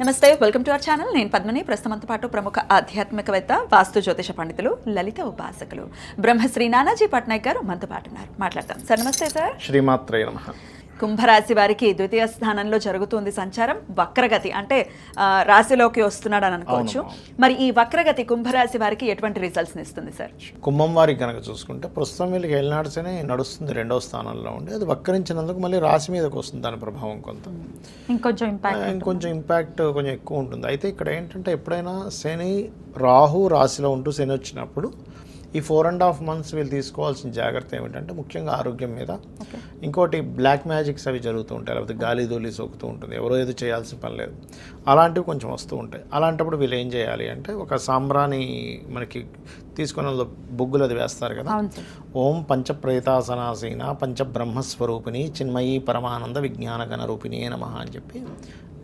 నమస్తే, welcome to our channel. నేను పద్మని. ప్రస్తుతంతో పాటు ప్రముఖ ఆధ్యాత్మికవేత్త, వాస్తు జ్యోతిష పండితులు, లలిత ఉపాసకులు బ్రహ్మశ్రీ నానాజీ పట్నాయక్ గారు మనతో పాటు ఉన్నారు. మాట్లాడతాం సార్. నమస్తే సార్. శ్రీమాత్రే నమః. కుంభరాశి వారికి ద్వితీయ స్థానంలో జరుగుతుంది సంచారం, వక్రగతి అంటే రాశిలోకి వస్తున్నాడు అని అనుకోవచ్చు. మరి ఈ వక్రగతి కుంభరాశి వారికి ఎటువంటి రిజల్ట్స్ ఇస్తుంది సార్? కుంభం వారికి కనుక చూసుకుంటే ప్రస్తుతం వీళ్ళకి ఏలినాడ్సనే నడుస్తుంది, 2వ స్థానంలో ఉండి అది వక్రించినందుకు మళ్ళీ రాశి మీదకి వస్తుంది దాని ప్రభావం కొంత. ఇంకొంచెం ఇంపాక్ట్ కొంచెం ఎక్కువ ఉంటుంది. అయితే ఇక్కడ ఏంటంటే ఎప్పుడైనా శని రాహు రాశిలో ఉంటూ శని వచ్చినప్పుడు ఈ 4.5 months వీళ్ళు తీసుకోవాల్సిన జాగ్రత్త ఏమిటంటే ముఖ్యంగా ఆరోగ్యం మీద. ఇంకోటి బ్లాక్ మ్యాజిక్స్ అవి జరుగుతూ ఉంటాయి, లేకపోతే గాలి ధూళి సోకుతూ ఉంటుంది, ఎవరో ఏదో చేయాల్సిన పని లేదు, అలాంటివి కొంచెం వస్తూ ఉంటాయి. అలాంటప్పుడు వీళ్ళు ఏం చేయాలి అంటే ఒక సాంబ్రాణి మనకి తీసుకున్న బొగ్గులు అది వేస్తారు కదా, ఓం పంచప్రేతాసనాసీన పంచబ్రహ్మస్వరూపిణి చిన్మయీ పరమానంద విజ్ఞాన గణ రూపిణి నమః అని చెప్పి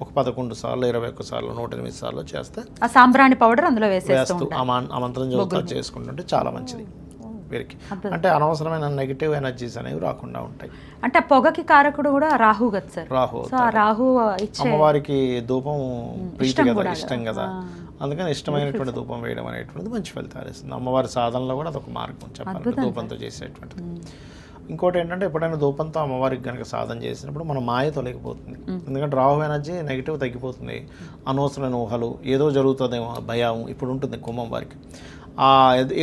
ఒక 11 సార్లు 21 సార్లు 108 సార్లు చేస్తే ఆ సాంబ్రాణి పౌడర్ అందులో వేస్తూ ఆ మంత్రం చదువుతా చేసుకుంటుంటే చాలా మంచిది వీరికి. అంటే అనవసరమైన నెగిటివ్ ఎనర్జీస్ అనేవి రాకుండా ఉంటాయి. అంటే పొగకి కారకుడు కూడా రాహు కదా సార్? రాహు అమ్మవారికి ధూపం ప్రీతి కదా, ఇష్టం కదా, అందుకని ఇష్టమైనటువంటి ధూపం వేయడం అనేటువంటిది మంచి ఫలితాలు ఇస్తుంది. అమ్మవారి సాధనలో కూడా అదొక మార్గం చెప్పాలి, ధూపంతో చేసేటువంటిది. ఇంకోటి ఏంటంటే ఎప్పుడైనా ధూపంతో అమ్మవారికి కనుక సాధన చేసినప్పుడు మన మాయ తొలగిపోతుంది. ఎందుకంటే రాహు ఎనర్జీ నెగిటివ్ తగ్గిపోతుంది. అనవసరమైన ఊహలు, ఏదో జరుగుతుందేమో భయం ఇప్పుడు ఉంటుంది కుంభం వారికి.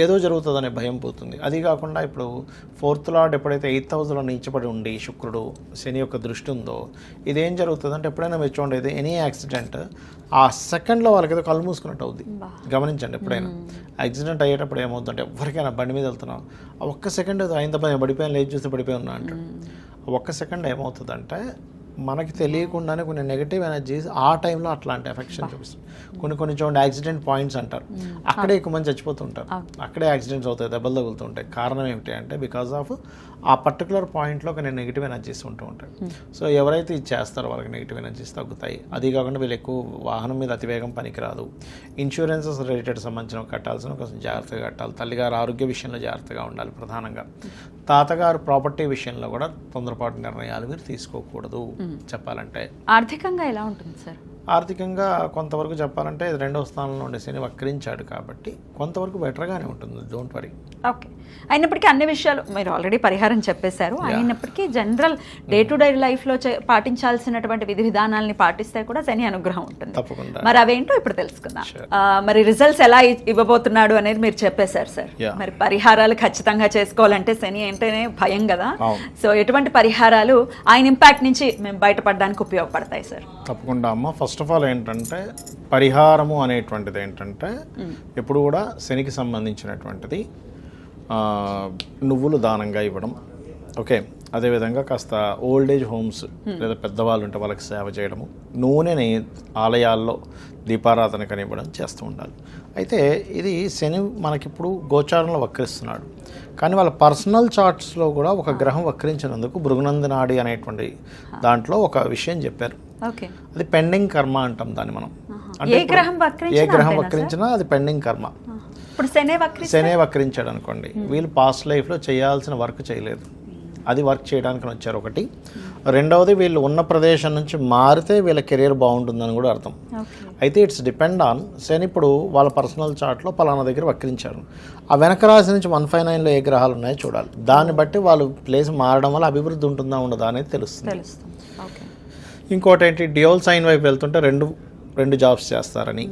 ఏదో జరుగుతుందనే భయం పోతుంది. అది కాకుండా ఇప్పుడు 4th లార్డ్ ఎప్పుడైతే 8th హౌస్లో నీచపడి ఉండి శుక్రుడు శని యొక్క దృష్టి ఉందో ఇదేం జరుగుతుందంటే ఎప్పుడైనా మీరు చూడండి ఎనీ యాక్సిడెంట్ ఆ సెకండ్లో వాళ్ళకి ఏదో కళ్ళు మూసుకున్నట్టు అవుద్ది. గమనించండి, ఎప్పుడైనా యాక్సిడెంట్ అయ్యేటప్పుడు ఏమవుతుందంటే ఎవరికైనా బండి మీద వెళ్తున్నాం ఆ ఒక్క సెకండ్ ఏదో అయిన తప్ప పడిపోయాను, లేచి చూస్తే పడిపోయి ఉన్నా అంటాడు. ఆ ఒక్క సెకండ్ ఏమవుతుందంటే మనకి తెలియకుండానే కొన్ని నెగిటివ్ ఎనర్జీస్ ఆ టైంలో అట్లాంటి ఎఫెక్షన్ చూపిస్తుంది. కొన్ని చూడండి యాక్సిడెంట్ పాయింట్స్ అంటారు, అక్కడే ఎక్కువ మంది చచ్చిపోతుంటారు, అక్కడే యాక్సిడెంట్స్ అవుతాయి, దెబ్బలు తగులుతూ ఉంటాయి. కారణం ఏమిటి అంటే బికాస్ ఆఫ్ ఆ పర్టికులర్ పాయింట్లో కొన్ని నెగిటివ్ ఎనర్జీస్ ఉంటూ ఉంటాయి. సో ఎవరైతే ఇది చేస్తారో వాళ్ళకి నెగిటివ్ ఎనర్జీస్ తగ్గుతాయి. అది కాకుండా వీళ్ళు ఎక్కువ వాహనం మీద అతివేగం పనికిరాదు. ఇన్సూరెన్సెస్ రిలేటెడ్ సంబంధించిన కట్టాల్సిన కొంచెం జాగ్రత్తగా కట్టాలి. తల్లిగారు ఆరోగ్య విషయంలో జాగ్రత్తగా ఉండాలి ప్రధానంగా. తాతగారు ప్రాపర్టీ విషయంలో కూడా తొందరపాటు నిర్ణయాలు మీరు తీసుకోకూడదు చెప్పాలంటే. ఆర్థికంగా ఎలా ఉంటుంది సార్? ఆర్థికంగా కొంతవరకు చెప్పాలంటే 2వ స్థానంలో ఉండే శని వక్రించాడు కాబట్టి కొంతవరకు బెటర్గానే ఉంటుంది, డోంట్ వరీ. ఓకే. అయినప్పటికీ అన్ని విషయాలు మీరు ఆల్రెడీ పరిహారం చెప్పేశారు. అయినప్పటికీ జనరల్ డే టు డే లైఫ్లో పాటించాల్సినటువంటి విధి విధానాలని పాటిస్తే కూడా శని అనుగ్రహం ఉంటుంది. తప్పకుండా. మరి అవేంటో ఇప్పుడు తెలుసుకుందాం. మరి రిజల్ట్స్ ఎలా ఇవ్వబోతున్నాడు అనేది మీరు చెప్పేశారు సార్. మరి పరిహారాలు ఖచ్చితంగా చేసుకోవాలంటే శని అంటేనే భయం కదా, సో ఎటువంటి పరిహారాలు ఆయన ఇంపాక్ట్ నుంచి మేము బయటపడడానికి ఉపయోగపడతాయి సార్? తప్పకుండా అమ్మ. ఫస్ట్ ఆఫ్ ఆల్ ఏంటంటే పరిహారము అనేటువంటిది ఏంటంటే ఎప్పుడు కూడా శనికి సంబంధించినటువంటిది నువ్వులు దానంగా ఇవ్వడం. ఓకే. అదేవిధంగా కాస్త ఓల్డ్ ఏజ్ హోమ్స్ లేదా పెద్దవాళ్ళు ఉంటే వాళ్ళకి సేవ చేయడము, నూనెని ఆలయాల్లో దీపారాధన కనివ్వడం చేస్తూ ఉండాలి. అయితే ఇది శని మనకిప్పుడు గోచారంలో వక్రిస్తున్నాడు, కానీ వాళ్ళ పర్సనల్ చార్ట్స్లో కూడా ఒక గ్రహం వక్రించినందుకు భృగునందనాడి అనేటువంటి దాంట్లో ఒక విషయం చెప్పారు. అది పెండింగ్ కర్మ అంటాం దాన్ని మనం. అంటే ఏ గ్రహం వక్రించినా అది పెండింగ్ కర్మ. శనే వక్రించాడు అనుకోండి, వీళ్ళు పాస్ట్ లైఫ్లో చేయాల్సిన వర్క్ చేయలేదు, అది వర్క్ చేయడానికి వచ్చారు ఒకటి. రెండవది వీళ్ళు ఉన్న ప్రదేశం నుంచి మారితే వీళ్ళ కెరీర్ బాగుంటుందని కూడా అర్థం. అయితే ఇట్స్ డిపెండ్ ఆన్ శని ఇప్పుడు వాళ్ళ పర్సనల్ చార్ట్లో పలానా దగ్గర వక్రించారు, ఆ వెనక రాశి నుంచి 159లో ఏ గ్రహాలు ఉన్నాయో చూడాలి. దాన్ని బట్టి వాళ్ళు ప్లేస్ మారడం వల్ల అభివృద్ధి ఉంటుందా ఉండదా అనేది తెలుస్తుంది. ఇంకోటి ఏంటి, డ్యూయల్ సైన్ వైపు వెళ్తుంటే రెండు జాబ్స్ చేస్తారని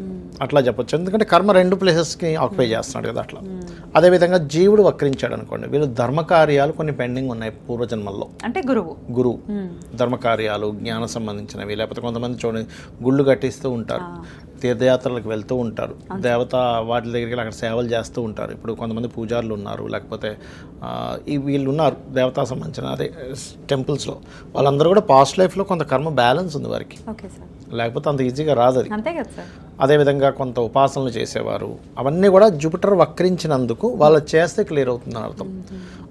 అట్లా చెప్పొచ్చు. ఎందుకంటే కర్మ 2 ప్లేసెస్కి ఆక్యుపై చేస్తున్నాడు కదా అట్లా. అదేవిధంగా జీవుడు వక్రించాడు అనుకోండి, వీళ్ళు ధర్మకార్యాలు కొన్ని పెండింగ్ ఉన్నాయి పూర్వజన్మల్లో. అంటే గురువు ధర్మకార్యాలు, జ్ఞాన సంబంధించినవి, లేకపోతే కొంతమంది చూడండి గుళ్ళు కట్టిస్తూ ఉంటారు, తీర్థయాత్రలకు వెళ్తూ ఉంటారు, దేవత వాటి దగ్గరికి అక్కడ సేవలు చేస్తూ ఉంటారు. ఇప్పుడు కొంతమంది పూజారులు ఉన్నారు, లేకపోతే వీళ్ళు ఉన్నారు దేవతా సంబంధించిన అదే టెంపుల్స్లో. వాళ్ళందరూ కూడా పాస్ట్ లైఫ్లో కొంత కర్మ బ్యాలెన్స్ ఉంది వారికి, లేకపోతే అంత ఈజీగా రాదు అది. అదేవిధంగా కొంత ఉపాసనలు చేసేవారు, అవన్నీ కూడా జూపిటర్ వక్రించినందుకు వాళ్ళు చేస్తే క్లియర్ అవుతుందని అర్థం.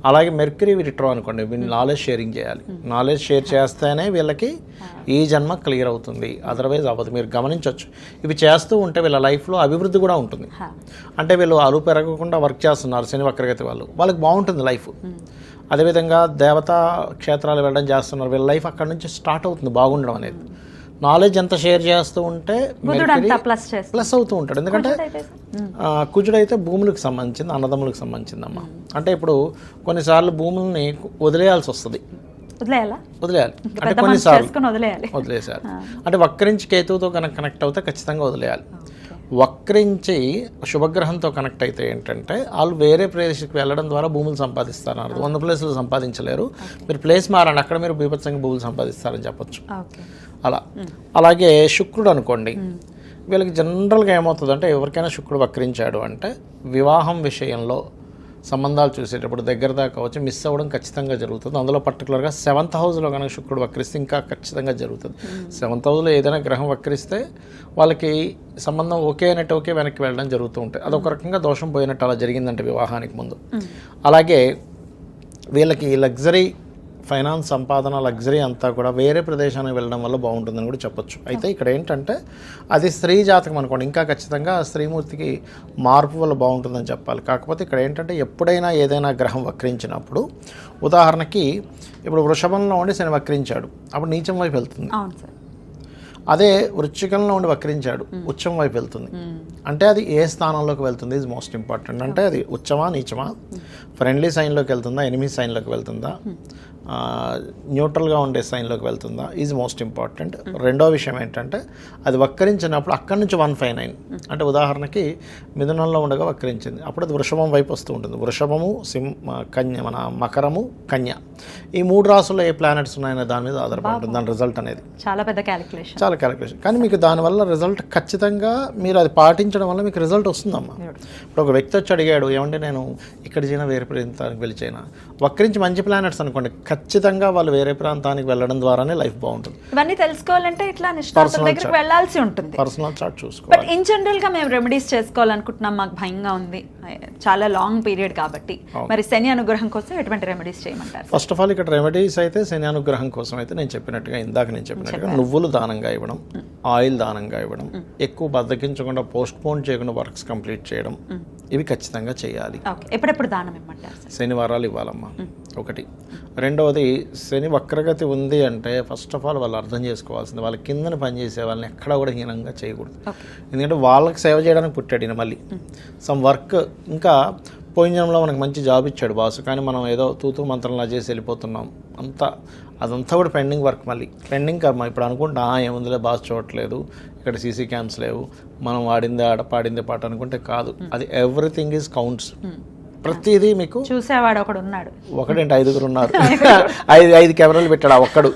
అలాగే మెర్క్యూరీ రిట్రో అనుకోండి, వీళ్ళు నాలెడ్జ్ షేరింగ్ చేయాలి, నాలెడ్జ్ షేర్ చేస్తేనే వీళ్ళకి ఈ జన్మ క్లియర్ అవుతుంది, అదర్వైజ్ అవ్వదు. మీరు గమనించవచ్చు, ఇవి చేస్తూ ఉంటే వీళ్ళ లైఫ్లో అభివృద్ధి కూడా ఉంటుంది. అంటే వీళ్ళు అరువు పెరగకుండా వర్క్ చేస్తున్నారు శని వక్రగతి వాళ్ళకి బాగుంటుంది లైఫ్. అదేవిధంగా దేవతా క్షేత్రాలు వెళ్ళడం చేస్తున్నారు, వీళ్ళ లైఫ్ అక్కడ నుంచి స్టార్ట్ అవుతుంది బాగుండడం అనేది. నాలెడ్జ్ ఎంత షేర్ చేస్తూ ఉంటే బుధుడు అంతా ప్లస్ చేస్తాడు, ప్లస్ అవుతూ ఉంటాడు. ఎందుకంటే కుజుడైతే భూములకు సంబంధించింది, అన్నదమ్ములకు సంబంధించిందమ్మా. అంటే ఇప్పుడు కొన్నిసార్లు భూముల్ని వదిలేయాల్సి వస్తుంది, వదిలేయాలి అంటే కొన్నిసార్లు వదిలేసారు. అంటే వక్రించి కేతువుతో కనెక్ట్ అవుతే ఖచ్చితంగా వదిలేయాలి. వక్రించి శుభగ్రహంతో కనెక్ట్ అయితే ఏంటంటే వాళ్ళు వేరే ప్లేస్కి వెళ్ళడం ద్వారా భూములు సంపాదిస్తారు. 100 ప్లేసులు సంపాదించలేరు, మీరు ప్లేస్ మారండి, అక్కడ మీరు బీభత్సంగా భూములు సంపాదిస్తారని చెప్పొచ్చు. అలా అలాగే శుక్రుడు అనుకోండి, వీళ్ళకి జనరల్గా ఏమవుతుందంటే ఎవరికైనా శుక్రుడు వక్రించాడు అంటే వివాహం విషయంలో సంబంధాలు చూసేటప్పుడు దగ్గర దాకా వచ్చి మిస్ అవ్వడం ఖచ్చితంగా జరుగుతుంది. అందులో పర్టికులర్గా 7th హౌస్లో కనుక శుక్రుడు వక్రిస్తే ఇంకా ఖచ్చితంగా జరుగుతుంది. 7th హౌస్లో ఏదైనా గ్రహం వక్రిస్తే వాళ్ళకి సంబంధం ఓకే అయినట్టు ఓకే వెనక్కి వెళ్ళడం జరుగుతూ ఉంటుంది. అదొక రకంగా దోషం పోయినట్టు అలా జరిగిందంటే వివాహానికి ముందు. అలాగే వీళ్ళకి లగ్జరీ ఫైనాన్స్ సంపాదన లగ్జరీ అంతా కూడా వేరే ప్రదేశానికి వెళ్ళడం వల్ల బాగుంటుందని కూడా చెప్పొచ్చు. అయితే ఇక్కడ ఏంటంటే అది స్త్రీ జాతకం అనుకోండి, ఇంకా ఖచ్చితంగా స్త్రీమూర్తికి మార్పు వల్ల బాగుంటుందని చెప్పాలి. కాకపోతే ఇక్కడ ఏంటంటే ఎప్పుడైనా ఏదైనా గ్రహం వక్రించినప్పుడు, ఉదాహరణకి ఇప్పుడు వృషభంలో ఉండి శని వక్రించాడు, అప్పుడు నీచం వైపు వెళ్తుంది. అదే వృశ్చికంలో ఉండి వక్రించాడు, ఉచ్చం వైపు వెళ్తుంది. అంటే అది ఏ స్థానంలోకి వెళ్తుంది ఈజ్ మోస్ట్ ఇంపార్టెంట్. అంటే అది ఉచ్చమా నీచమా, ఫ్రెండ్లీ సైన్లోకి వెళ్తుందా, ఎనిమీ సైన్లోకి వెళ్తుందా, న్యూట్రల్గా ఉండే సైన్లోకి వెళ్తుందా ఈజ్ మోస్ట్ ఇంపార్టెంట్. రెండో విషయం ఏంటంటే అది వక్రించినప్పుడు అక్కడి నుంచి 159, అంటే ఉదాహరణకి మిథునంలో ఉండగా వక్రించింది, అప్పుడు అది వృషభం వైపు వస్తూ ఉంటుంది. వృషభము, కన్య, మన మకరము, కన్య, ఈ 3 రాసుల్లో ఏ ప్లానెట్స్ ఉన్నాయనే దాని మీద ఆధారపడి ఉంటుంది దాని రిజల్ట్ అనేది. చాలా పెద్ద క్యాలిక్యులేషన్, చాలా క్యాలిక్యులేషన్. కానీ మీకు దానివల్ల రిజల్ట్ ఖచ్చితంగా మీరు అది పాటించడం వల్ల మీకు రిజల్ట్ వస్తుందమ్మా. ఇప్పుడు ఒక వ్యక్తి వచ్చి అడిగాడు, ఏమంటే నేను ఇక్కడ చేయనా వేరే ప్రాంతానికి వెళ్ళి చేయనా, వక్రించి మంచి ప్లానెట్స్ అనుకోండి, ఖచ్చితంగా వాళ్ళు వేరే ప్రాంతానికి వెళ్ళడం ద్వారానే లైఫ్ బాగుంటుంది. ఇవన్నీ తెలుసుకోవాలంటే ఇట్లా నిష్ణాతుల దగ్గరికి వెళ్ళాల్సి ఉంటుంది, పర్సనల్ చార్ట్ చూసుకోవాలి. బట్ ఇన్ జనరల్ గా మేము రెమెడీస్ చేసుకోవాలనుకుంటున్నాం, మాకు భయంగా ఉంది, చాలా లాంగ్ పీరియడ్ కాబట్టి, మరి శని అనుగ్రహం కోసం ఎటువంటి రెమెడీస్ చేయమంటారు? ఫస్ట్ ఆఫ్ ఆల్ ఇక్కడ రెమెడీస్ అయితే శని అనుగ్రహం కోసం అయితే నేను చెప్పినట్టుగా నువ్వులు దానంగా ఇవ్వడం, ఆయిల్ దానంగా ఇవ్వడం, ఎక్కువ బద్దకించకుండా పోస్ట్ పోన్ చేయకుండా వర్క్స్ కంప్లీట్ చేయడం, ఇవి ఖచ్చితంగా చేయాలి. ఎప్పుడెప్పుడు దానం ఇవ్వమంటారు? శనివారాలు ఇవ్వాలమ్మా ఒకటి. రెండవది శని వక్రగతి ఉంది అంటే ఫస్ట్ ఆఫ్ ఆల్ వాళ్ళు అర్థం చేసుకోవాల్సింది, వాళ్ళ కిందని పనిచేసే వాళ్ళని ఎక్కడా కూడా హీనంగా చేయకూడదు. ఎందుకంటే వాళ్ళకి సేవ చేయడానికి పుట్టాడు ఈయన. మళ్ళీ సమ్ వర్క్, ఇంకా పోయిన జన్మలో మనకు మంచి జాబ్ ఇచ్చాడు బాసు, కానీ మనం ఏదో తూతూ మంత్రంలా చేసి వెళ్ళిపోతున్నాం, అదంతా కూడా పెండింగ్ వర్క్, మళ్ళీ పెండింగ్ కర్మ. ఇప్పుడు అనుకుంటా ఏముందిలే బాస్ చూడట్లేదు, ఇక్కడ సీసీ క్యామ్స్ లేవు, మనం వాడిందే ఆడ పాడిందే పాట అనుకుంటే కాదు, అది ఎవ్రీథింగ్ ఈజ్ కౌంట్స్. ప్రతిదీ మీకు చూసేవాడు ఒకడు ఉన్నాడు, ఒకటంటే 5 ఉన్నారు, 5 కెమెరాలు పెట్టాడు ఆ ఒక్కడు.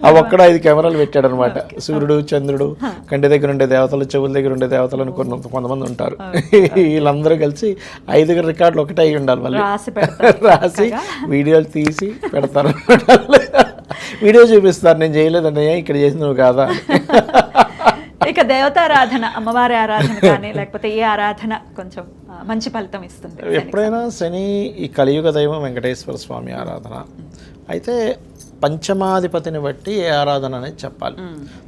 5 కెమెరాలు పెట్టాడు అనమాట. సూర్యుడు, చంద్రుడు, కంటి దగ్గర ఉండే దేవతలు, చెవుల దగ్గర ఉండే దేవతలు అని కొంతమంది ఉంటారు. వీళ్ళందరూ కలిసి 5 రికార్డులు ఒకటే అయి ఉండాలి. మళ్ళీ రాసి వీడియోలు తీసి పెడతారు, వీడియో చూపిస్తారు, నేను చేయలేదండి, ఇక్కడ చేసింది నువ్వు కాదా. ఇక దేవతారాధన, అమ్మవారి ఆరాధన కానీ లేకపోతే ఏ ఆరాధన కొంచెం మంచి ఫలితం ఇస్తుంది? ఎప్పుడైనా శని ఈ కలియుగ దైవం వెంకటేశ్వర స్వామి ఆరాధన అయితే పంచమాధిపతిని బట్టి ఏ ఆరాధన అనేది చెప్పాలి,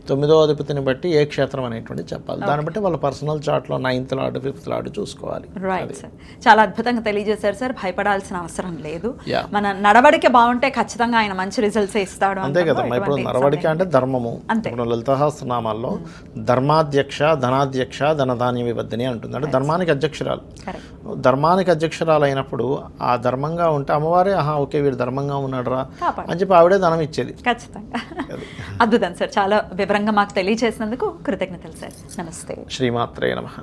9వ అధిపతిని బట్టి ఏ క్షేత్రం అనేటువంటి చెప్పాలి. దాన్ని బట్టి వాళ్ళ పర్సనల్ చార్ట్లో 9th లార్డ్ 5th లార్డ్ చూసుకోవాలి. రైట్ సార్, చాలా అద్భుతంగా తెలియజేశారు సార్. భయపడాల్సిన అవసరం లేదు, మన నడవడిక బాగుంటే ఖచ్చితంగా ఆయన మంచి రిజల్ట్స్ ఇస్తాడు. అంతే కదా. ఇప్పుడు నడవడిక అంటే ధర్మము. ఇప్పుడు లలిత సహస్రనామాల్లో ధర్మాధ్యక్ష, ధనాధ్యక్ష, ధనధాన్య విబద్ధిని అంటుంది. అంటే ధర్మానికి అధ్యక్షురాలు. ధర్మానికి అధ్యక్షురాలు అయినప్పుడు ఆ ధర్మంగా ఉంటే అమ్మవారే ఓకే వీడు ధర్మంగా ఉన్నాడు రా అని చెప్పి ఆవిడే ధనం ఇచ్చేది. ఖచ్చితంగా. అద్భుతం సార్, చాలా వివరంగా మాకు తెలియజేసినందుకు కృతజ్ఞతలు సార్. నమస్తే. శ్రీమాత్రే నమః.